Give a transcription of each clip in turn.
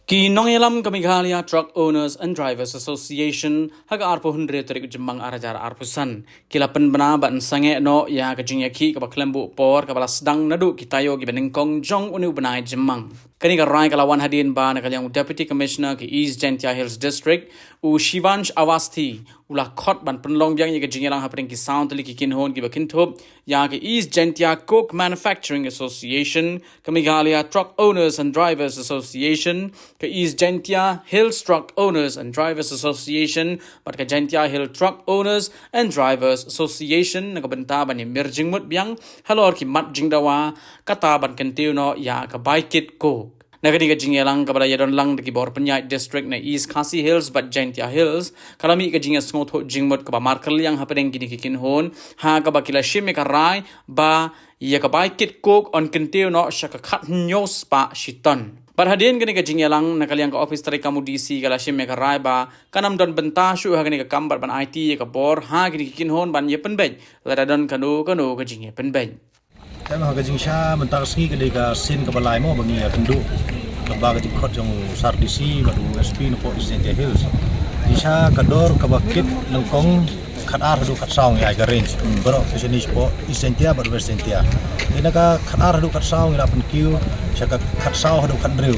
Ki Nongyalam Kamighalia Truck Owners and Drivers Association haga arpo hundre tarik jembang arajar arpusan kilapen bana ban sange no ya kajingya ki ka baklembu por ka balas dang nadu kitayo gi benengkong jong unu banai jembang kani ka rai kalawan hadin ba na kalyang Deputy Commissioner ki East Gentia Hills District u Shivansh Awasthi ula khot ban penlong byang ye kajingya lang hapring ki sound li ki kinhon ki bakintop ya ki East Gentia Coke Manufacturing Association Kamighalia Truck Owners and Drivers Association ka East Gentia Hills Truck Owners and Drivers Association but ka Gentia Hill Truck Owners and Drivers Association nagabenta ban emerging mut byang halor ki mat jingdawa kata ban kentiu no ya ka baikit ko nagadi ka jingelang ka balaya don lang deki bor penyai district na East Khasi Hills but Gentia Hills kalami ka jinga sngot ho jingmut ka ba markal yang hapeng kini kikin hon ha ka ba kila shime ka rai ba ya ka baikit ko on kentiu no shaka khat nyos pa shiton Parhadian gani ka jingyalang nakaliang ka office tari kamu DC kala shime ka rai ba kanam don benta shu ha gani ka kambar ban IT ka bor ha gani kinhon ban ye penbej lada don kanu ka jingye penbej Kami ha gajing sha mentar singi ke ka sin ka balai mo bangi kendu ka ba gajing khot jong sar DC badu SP no po East Gentia Hills isha ka dor ka bakit lengkong khat ar hadu khat saung ya ga range bro finish po East Gentia badu West Gentia ina ka khat ar hadu khat saung ila pen kiu sha ka khat sau hadu khat driu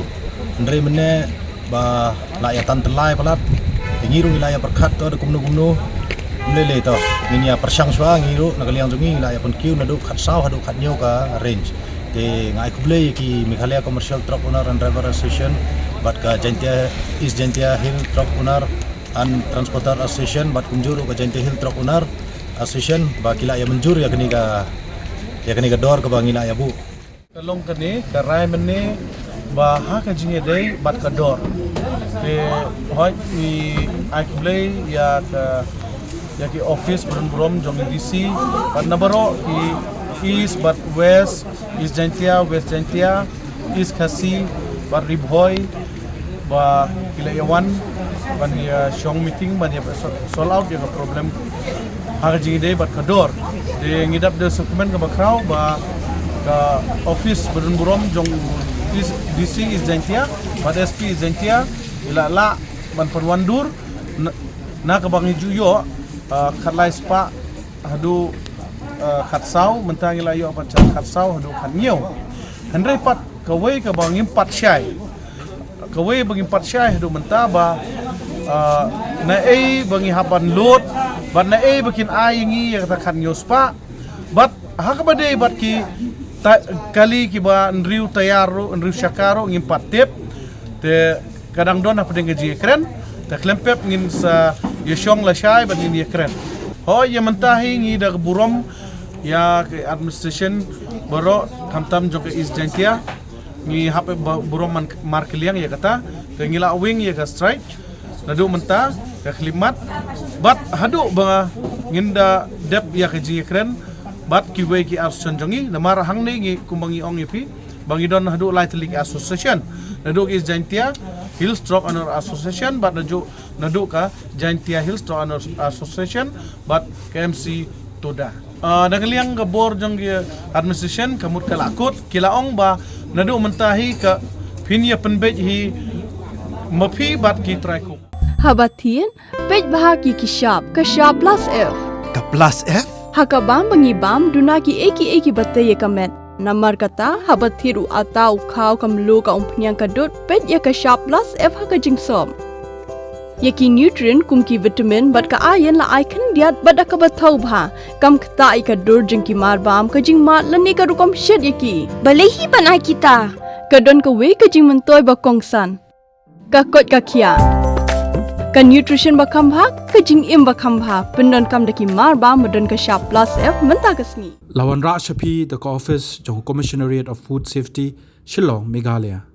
ndre mene ba la ya tan telai palat ngiru wilayah perkhat to kumnu lele to ninia persang swa ngiru nakaliang jungi la ya pun kiu nadu khat sau hadu khat nyo ka range te ngai kuble ki Meghalaya Commercial Truck Owner and Driver Association bat ka Gentia East Gentia Hill Truck Owner and Transporter Association bat kumjuru ka Gentia Hill Truck Owner Association ba kila ya menjur ya kini ka dor ka bangila ya bu kalong kani ka rai menne ba ha ka jinge dei bat ka dor te hoi ni ai kuble ya ka ki office berom jong DC but nabaro ki East but West East Gentia West Gentia East Khasi but Ribhoy ba kila yawan ban ya shong meeting ban ya solve out ya problem har jing day but kador de ngidap de dokumen ka bakraw ba ka office berom jong East DC East Gentia but SP East Gentia ila la ban perwandur na ka bangi juyo khatlai spa hadu khatsau mentang ila yo apa khatsau hadu khanyo handai pat kawai ka bangim pat syai kawai bangim pat syai hadu mentaba na ei bangi hapan lot bat na ei bikin aingi ya kata khanyo spa bat hakabade bat ki kali ki ba nriu tayaru nriu syakaro ngim pat tip te kadang don apa dengan ji keren te klempep ngin sa yeshong la syai ban ngin keren ho ya mentahi ngi da burom ya ke administration boro kamtam jok East Gentia ngi hape burom markeliang ya kata ke ngila wing ya ka strike nadu menta ka klimat bat hadu ba nginda dep ya ke ji keren bat ki we ki asun jongi namar hang ni ngi kumbangi ong ipi bangi don hadu light league association nadu East Gentia Hills Truck Owner Association but nadu ka Gentia Hills Truck Owner Association but KMC Toda nakaliang ka bor jong administration kamut kalakut kilaong ba nadu mentahi ka pinya penbej hi mapi bat ki traiko habatin pej bahagi ki shop ka shop plus F ka plus F hakabam bangibam dunaki eki bataye kamet Namar kata habat thiru atau kau kamlu ka umpnyang kadut pet ya ka shop plus F ha ka jingsom yaki nutrient kumki vitamin bat ka iron la icon diat bada ka bathau bha kam kta I ka dur jingki mar bam ka jing mat lani ka rukom shed yaki balehi banai kita ka don ka we ka jing mentoy ba kongsan ka kot ka kia ka nutrition ba khambha ka jing im ba khambha pendon kam daki mar ba modon ka shop plus F menta ka sngi Lawan Rak Shapi, the office, Johor Commissionariat of Food Safety, Shillong, Meghalaya.